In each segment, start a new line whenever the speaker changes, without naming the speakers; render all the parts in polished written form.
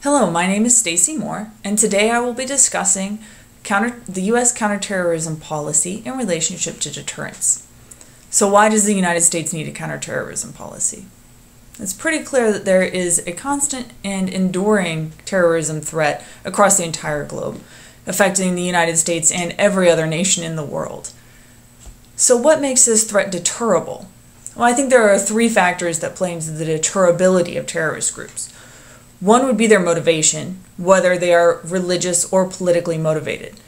Hello, my name is Stacy Moore, and today I will be discussing the U.S. counterterrorism policy in relationship to deterrence. So why does the United States need a counterterrorism policy? It's pretty clear that there is a constant and enduring terrorism threat across the entire globe, affecting the United States and every other nation in the world. So what makes this threat deterrable? Well, I think there are three factors that play into the deterrability of terrorist groups. One would be their motivation, whether they are religious or politically motivated.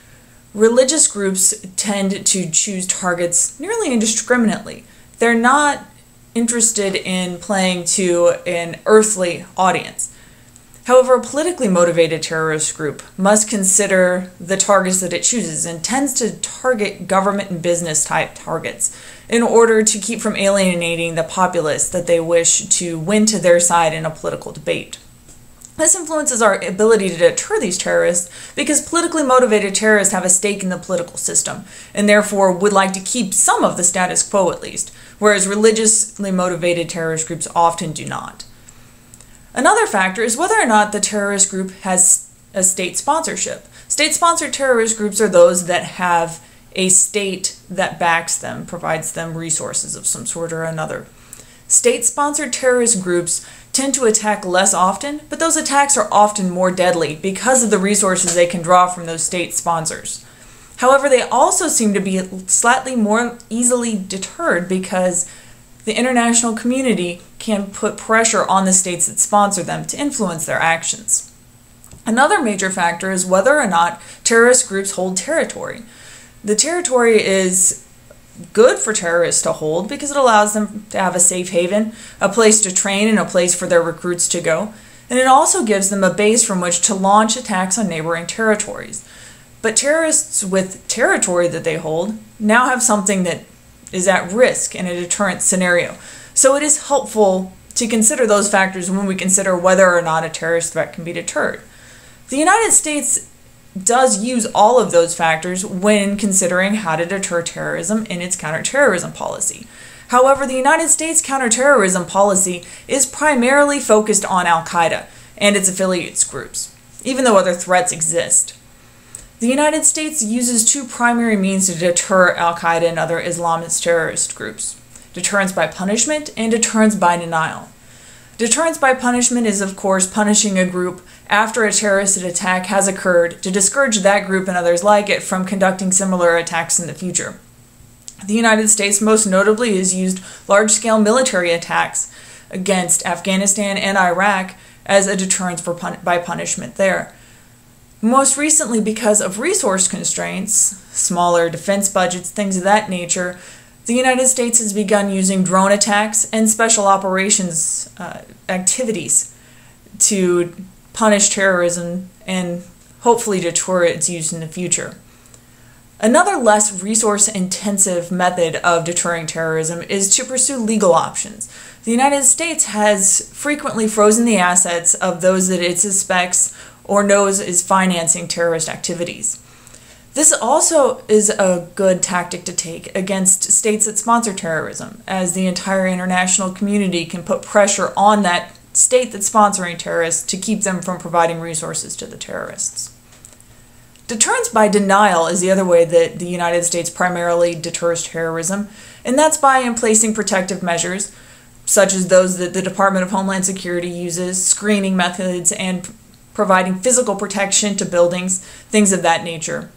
Religious groups tend to choose targets nearly indiscriminately. They're not interested in playing to an earthly audience. However, a politically motivated terrorist group must consider the targets that it chooses and tends to target government and business type targets in order to keep from alienating the populace that they wish to win to their side in a political debate. This influences our ability to deter these terrorists because politically motivated terrorists have a stake in the political system and therefore would like to keep some of the status quo at least, whereas religiously motivated terrorist groups often do not. Another factor is whether or not the terrorist group has a state sponsorship. State-sponsored terrorist groups are those that have a state that backs them, provides them resources of some sort or another. State-sponsored terrorist groups tend to attack less often, but those attacks are often more deadly because of the resources they can draw from those state sponsors. However, they also seem to be slightly more easily deterred because the international community can put pressure on the states that sponsor them to influence their actions. Another major factor is whether or not terrorist groups hold territory. The territory is good for terrorists to hold because it allows them to have a safe haven, a place to train, and a place for their recruits to go. And it also gives them a base from which to launch attacks on neighboring territories. But terrorists with territory that they hold now have something that is at risk in a deterrent scenario. So it is helpful to consider those factors when we consider whether or not a terrorist threat can be deterred. The United States does use all of those factors when considering how to deter terrorism in its counterterrorism policy. However, the United States counterterrorism policy is primarily focused on Al-Qaeda and its affiliates groups, even though other threats exist. The United States uses two primary means to deter Al-Qaeda and other Islamist terrorist groups: deterrence by punishment and deterrence by denial. Deterrence by punishment is, of course, punishing a group after a terrorist attack has occurred to discourage that group and others like it from conducting similar attacks in the future. The United States most notably has used large-scale military attacks against Afghanistan and Iraq as a deterrence by punishment there. Most recently, because of resource constraints, smaller defense budgets, things of that nature, the United States has begun using drone attacks and special operations activities to punish terrorism and hopefully deter its use in the future. Another less resource-intensive method of deterring terrorism is to pursue legal options. The United States has frequently frozen the assets of those that it suspects or knows is financing terrorist activities. This also is a good tactic to take against states that sponsor terrorism, as the entire international community can put pressure on that state that's sponsoring terrorists to keep them from providing resources to the terrorists. Deterrence by denial is the other way that the United States primarily deters terrorism, and that's by placing protective measures, such as those that the Department of Homeland Security uses, screening methods, and providing physical protection to buildings, things of that nature.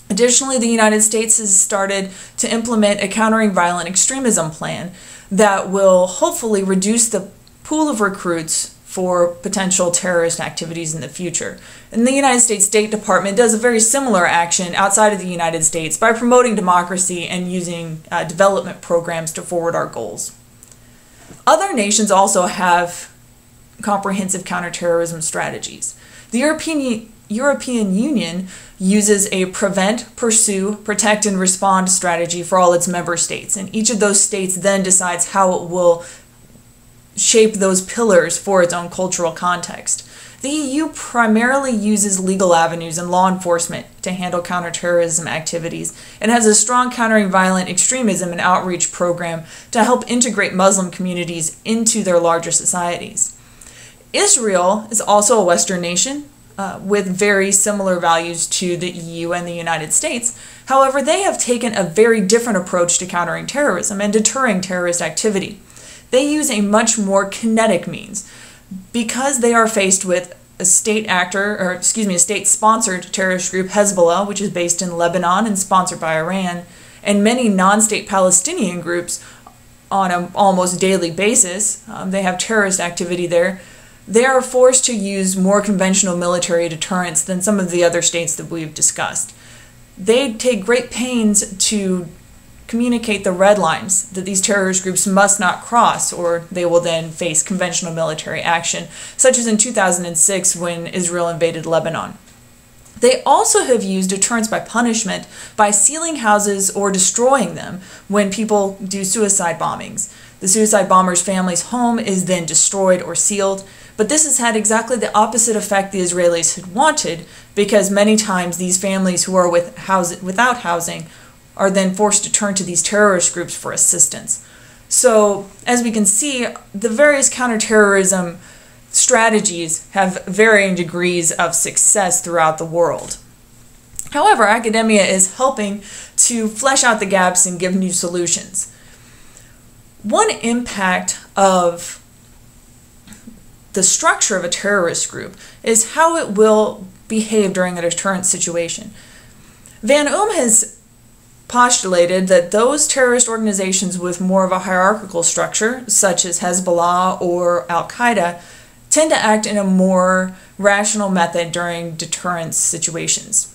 Additionally, the United States has started to implement a countering violent extremism plan that will hopefully reduce the pool of recruits for potential terrorist activities in the future. And the United States State Department does a very similar action outside of the United States by promoting democracy and using development programs to forward our goals. Other nations also have comprehensive counterterrorism strategies. The European Union uses a prevent, pursue, protect, and respond strategy for all its member states, and each of those states then decides how it will shape those pillars for its own cultural context. The EU primarily uses legal avenues and law enforcement to handle counterterrorism activities and has a strong countering violent extremism and outreach program to help integrate Muslim communities into their larger societies. Israel is also a Western nation with very similar values to the EU and the United States. However, they have taken a very different approach to countering terrorism and deterring terrorist activity. They use a much more kinetic means because they are faced with a state-sponsored terrorist group, Hezbollah, which is based in Lebanon and sponsored by Iran, and many non-state Palestinian groups on an almost daily basis. They have terrorist activity there. They are forced to use more conventional military deterrence than some of the other states that we've discussed. They take great pains to communicate the red lines that these terrorist groups must not cross, or they will then face conventional military action, such as in 2006 when Israel invaded Lebanon. They also have used deterrence by punishment by sealing houses or destroying them when people do suicide bombings. The suicide bomber's family's home is then destroyed or sealed, but this has had exactly the opposite effect the Israelis had wanted, because many times these families who are without housing are then forced to turn to these terrorist groups for assistance. So, as we can see, the various counterterrorism strategies have varying degrees of success throughout the world. However, academia is helping to flesh out the gaps and give new solutions. One impact of the structure of a terrorist group is how it will behave during a deterrent situation. Van Oom has postulated that those terrorist organizations with more of a hierarchical structure, such as Hezbollah or Al-Qaeda, tend to act in a more rational method during deterrence situations.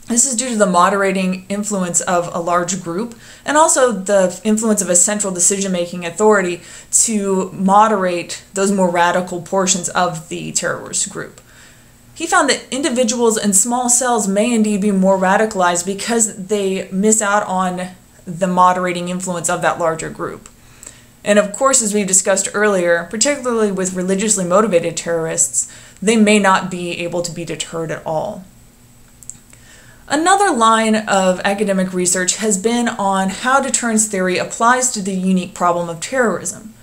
This is due to the moderating influence of a large group and also the influence of a central decision-making authority to moderate those more radical portions of the terrorist group. He found that individuals and small cells may indeed be more radicalized because they miss out on the moderating influence of that larger group. And of course, as we discussed earlier, particularly with religiously motivated terrorists, they may not be able to be deterred at all. Another line of academic research has been on how deterrence theory applies to the unique problem of terrorism.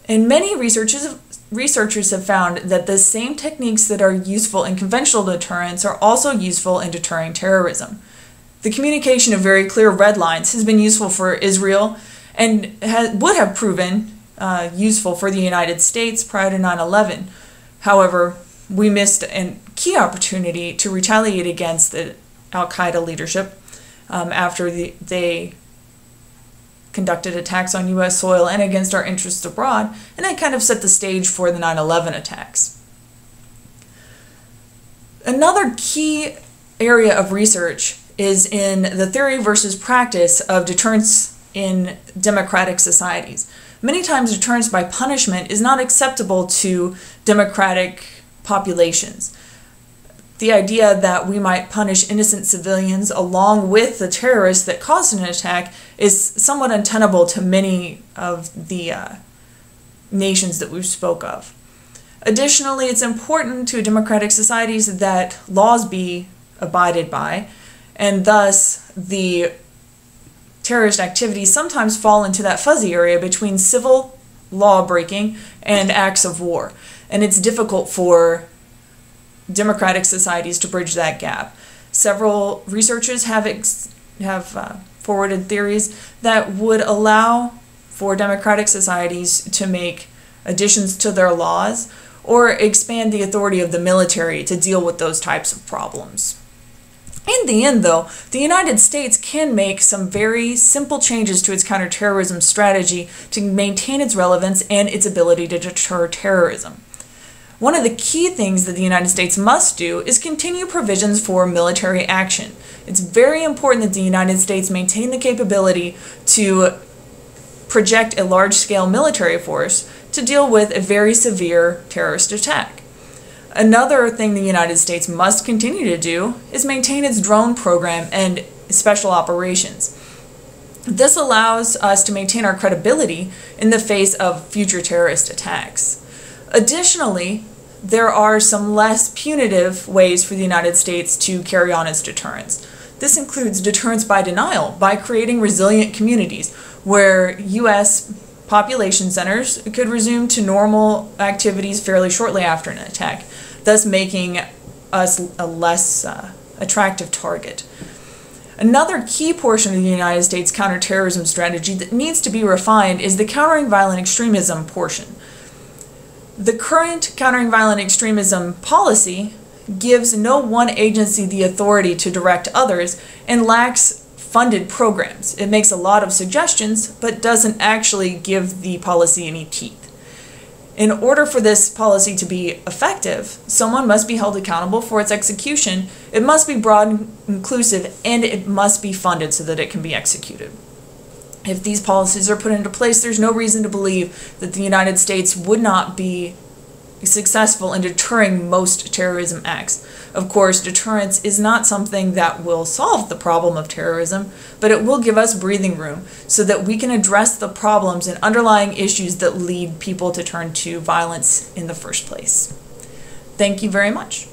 And many researchers have found that the same techniques that are useful in conventional deterrence are also useful in deterring terrorism. The communication of very clear red lines has been useful for Israel and would have proven useful for the United States prior to 9/11. However, we missed a key opportunity to retaliate against the Al-Qaeda leadership after they conducted attacks on U.S. soil and against our interests abroad, and that kind of set the stage for the 9/11 attacks. Another key area of research is in the theory versus practice of deterrence in democratic societies. Many times deterrence by punishment is not acceptable to democratic populations. The idea that we might punish innocent civilians along with the terrorists that caused an attack is somewhat untenable to many of the nations that we spoke of. Additionally, it's important to democratic societies that laws be abided by, and thus the terrorist activities sometimes fall into that fuzzy area between civil law breaking and acts of war, and it's difficult for democratic societies to bridge that gap. Several researchers have forwarded theories that would allow for democratic societies to make additions to their laws or expand the authority of the military to deal with those types of problems. In the end, though, the United States can make some very simple changes to its counterterrorism strategy to maintain its relevance and its ability to deter terrorism. One of the key things that the United States must do is continue provisions for military action. It's very important that the United States maintain the capability to project a large-scale military force to deal with a very severe terrorist attack. Another thing the United States must continue to do is maintain its drone program and special operations. This allows us to maintain our credibility in the face of future terrorist attacks. Additionally, there are some less punitive ways for the United States to carry on its deterrence. This includes deterrence by denial, by creating resilient communities where U.S. population centers could resume to normal activities fairly shortly after an attack, thus making us a less attractive target. Another key portion of the United States counterterrorism strategy that needs to be refined is the countering violent extremism portion. The current countering violent extremism policy gives no one agency the authority to direct others and lacks funded programs. It makes a lot of suggestions, but doesn't actually give the policy any teeth. In order for this policy to be effective, someone must be held accountable for its execution, it must be broad and inclusive, and it must be funded so that it can be executed. If these policies are put into place, there's no reason to believe that the United States would not be successful in deterring most terrorism acts. Of course, deterrence is not something that will solve the problem of terrorism, but it will give us breathing room so that we can address the problems and underlying issues that lead people to turn to violence in the first place. Thank you very much.